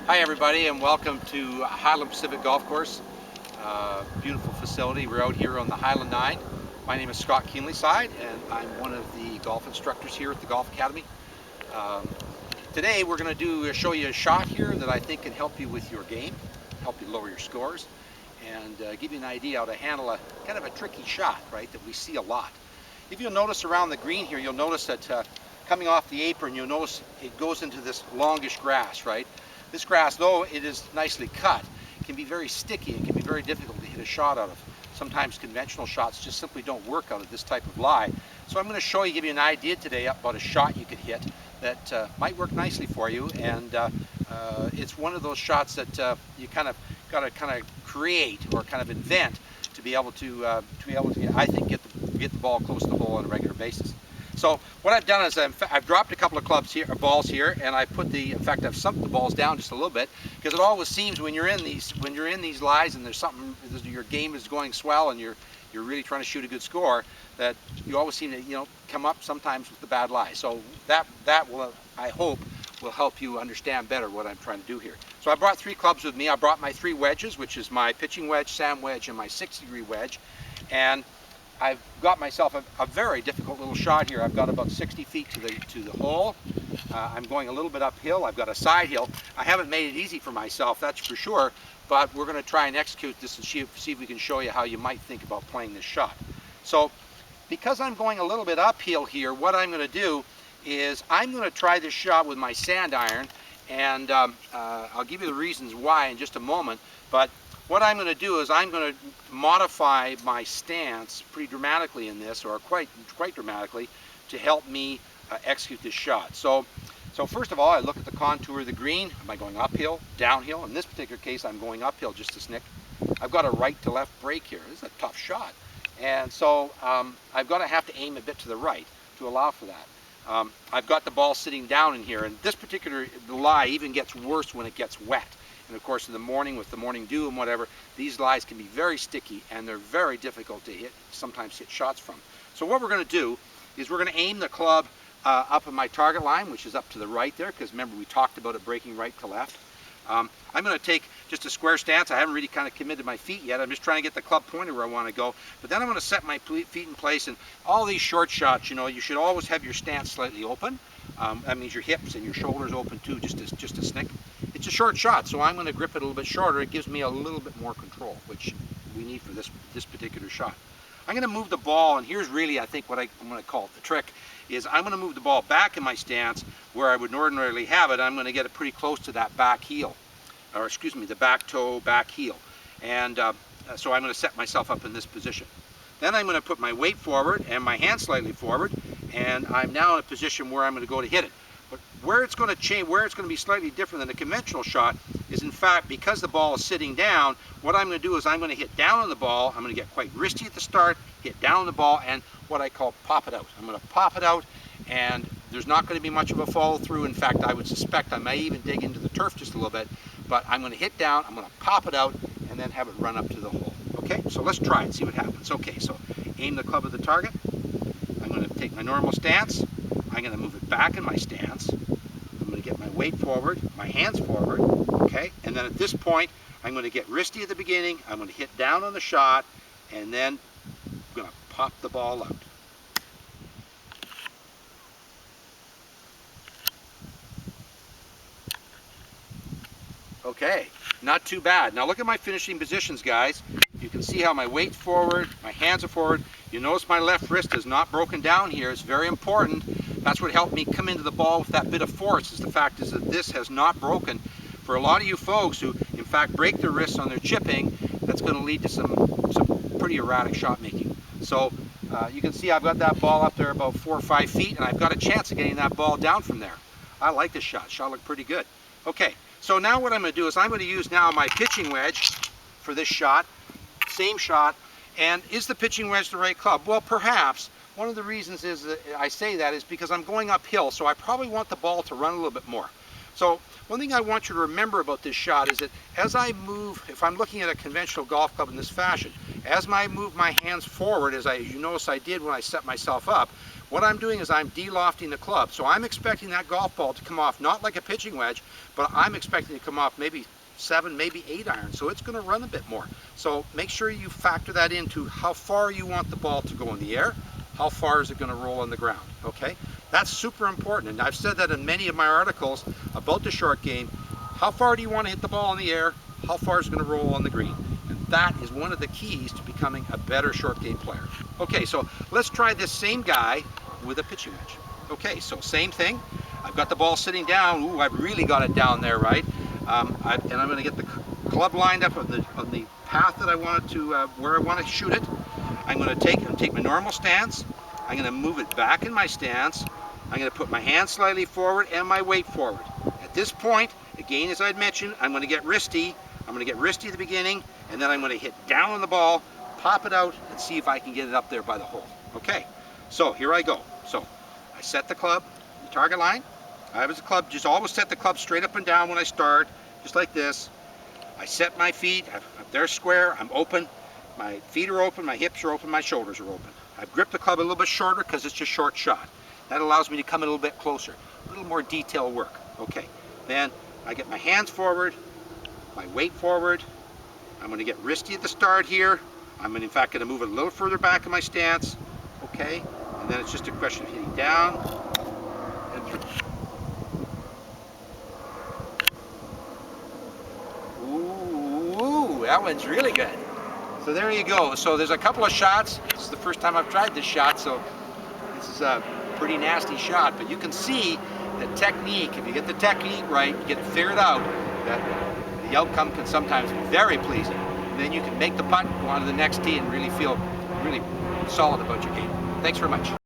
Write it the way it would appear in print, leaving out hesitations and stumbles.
Hi everybody, and welcome to Highland Pacific Golf Course. Beautiful facility. We're out here on the Highland 9. My name is Scott Keenlyside, and I'm one of the golf instructors here at the Golf Academy. Today we're going to show you a shot here that I think can help you with your game, help you lower your scores, and give you an idea how to handle a kind of a tricky shot, right, that we see a lot. If you'll notice around the green here, you'll notice that coming off the apron, you'll notice it goes into this longish grass, right? This grass, though it is nicely cut, can be very sticky and can be very difficult to hit a shot out of. Sometimes conventional shots just simply don't work out of this type of lie. So I'm going to give you an idea today about a shot you could hit that might work nicely for you, and it's one of those shots that you kind of got to create or kind of invent to be able to I think get the ball close to the hole on a regular basis. So what I've done is I've dropped a couple of balls here, and I put in fact I've sunk the balls down just a little bit, because it always seems when you're in these lies and there's something, your game is going swell and you're really trying to shoot a good score, that you always seem to come up sometimes with the bad lie. So that will, I hope, will help you understand better what I'm trying to do here. So I brought 3 clubs with me. I brought my 3 wedges, which is my pitching wedge, sand wedge, and my 60-degree wedge, and I've got myself a very difficult little shot here. I've got about 60 feet to the hole. I'm going a little bit uphill. I've got a side hill. I haven't made it easy for myself, that's for sure, but we're going to try and execute this and see if we can show you how you might think about playing this shot. So because I'm going a little bit uphill here, what I'm going to do is I'm going to try this shot with my sand iron, and I'll give you the reasons why in just a moment. But what I'm going to do is I'm going to modify my stance pretty dramatically in this, or quite dramatically, to help me execute this shot. So first of all, I look at the contour of the green. Am I going uphill, downhill? In this particular case, I'm going uphill just a snick. I've got a right to left break here. This is a tough shot. And so I've got to have to aim a bit to the right to allow for that. I've got the ball sitting down in here, and this particular lie even gets worse when it gets wet. And of course in the morning with the morning dew and whatever, these lies can be very sticky and they're very difficult to sometimes hit shots from. So what we're going to do is we're going to aim the club up at my target line, which is up to the right there, because remember we talked about it breaking right to left. I'm going to take just a square stance. I haven't really kind of committed my feet yet. I'm just trying to get the club pointed where I want to go. But then I'm going to set my feet in place, and all these short shots, you should always have your stance slightly open. That means your hips and your shoulders open too, just a snick. It's a short shot, so I'm going to grip it a little bit shorter. It gives me a little bit more control, which we need for this particular shot. I'm going to move the ball, and here's really, I think, what I'm going to call it the trick, is I'm going to move the ball back in my stance where I would ordinarily have it. I'm going to get it pretty close to that back heel, or excuse me, the back toe, back heel. And so I'm going to set myself up in this position. Then I'm going to put my weight forward and my hand slightly forward, and I'm now in a position where I'm going to go to hit it. But where it's going to change, where it's going to be slightly different than a conventional shot is, in fact, because the ball is sitting down, what I'm going to do is I'm going to hit down on the ball. I'm going to get quite wristy at the start, hit down on the ball, and what I call pop it out. I'm going to pop it out, and there's not going to be much of a follow through. In fact, I would suspect I may even dig into the turf just a little bit, but I'm going to hit down, I'm going to pop it out, and then have it run up to the hole. Okay, so let's try it, see what happens. Okay, so aim the club at the target. I'm going to take my normal stance. I'm going to move it back in my stance. I'm going to get my weight forward, my hands forward, okay? And then at this point, I'm going to get wristy at the beginning. I'm going to hit down on the shot, and then I'm going to pop the ball out. Okay, not too bad. Now look at my finishing positions, guys. You can see how my weight's forward, my hands are forward. You notice my left wrist is not broken down here. It's very important. That's what helped me come into the ball with that bit of force, is the fact is that this has not broken. For a lot of you folks who, in fact, break their wrists on their chipping, that's going to lead to some pretty erratic shot making. So you can see I've got that ball up there about 4 or 5 feet, and I've got a chance of getting that ball down from there. I like this shot. Shot looked pretty good. Okay, so now what I'm going to do is I'm going to use now my pitching wedge for this shot. Same shot. And is the pitching wedge the right club? Well, perhaps. One of the reasons is that I say that is because I'm going uphill, so I probably want the ball to run a little bit more. So one thing I want you to remember about this shot is that as I move, if I'm looking at a conventional golf club in this fashion, as I move my hands forward, as you notice I did when I set myself up, what I'm doing is I'm de-lofting the club. So I'm expecting that golf ball to come off, not like a pitching wedge, but I'm expecting it to come off maybe 7, maybe 8 iron. So it's going to run a bit more. So make sure you factor that into how far you want the ball to go in the air, how far is it going to roll on the ground, okay? That's super important, and I've said that in many of my articles about the short game. How far do you want to hit the ball in the air? How far is it going to roll on the green? And that is one of the keys to becoming a better short game player. Okay, so let's try this same guy with a pitching wedge. Okay, so same thing. I've got the ball sitting down. Ooh, I've really got it down there, right? And I'm going to get the club lined up on the path that I want it to, where I want to shoot it. I'm going to take my normal stance. I'm going to move it back in my stance. I'm going to put my hand slightly forward and my weight forward. At this point, again, as I'd mentioned, I'm going to get wristy. I'm going to get wristy at the beginning, and then I'm going to hit down on the ball, pop it out, and see if I can get it up there by the hole. Okay, so here I go. So I set the club, the target line. I have a club, just always set the club straight up and down when I start, just like this. I set my feet, they're square, I'm open. My feet are open, my hips are open, my shoulders are open. I've gripped the club a little bit shorter because it's just short shot. That allows me to come a little bit closer, a little more detailed work. Okay, then I get my hands forward, my weight forward. I'm going to get wristy at the start here. I'm in fact going to move it a little further back in my stance. Okay, and then it's just a question of hitting down and through. Ooh, that one's really good. So there you go. So there's a couple of shots. This is the first time I've tried this shot, so this is a pretty nasty shot, but you can see the technique. If you get the technique right, you get it figured out, that the outcome can sometimes be very pleasing. And then you can make the putt, go on to the next tee, and really feel really solid about your game. Thanks very much.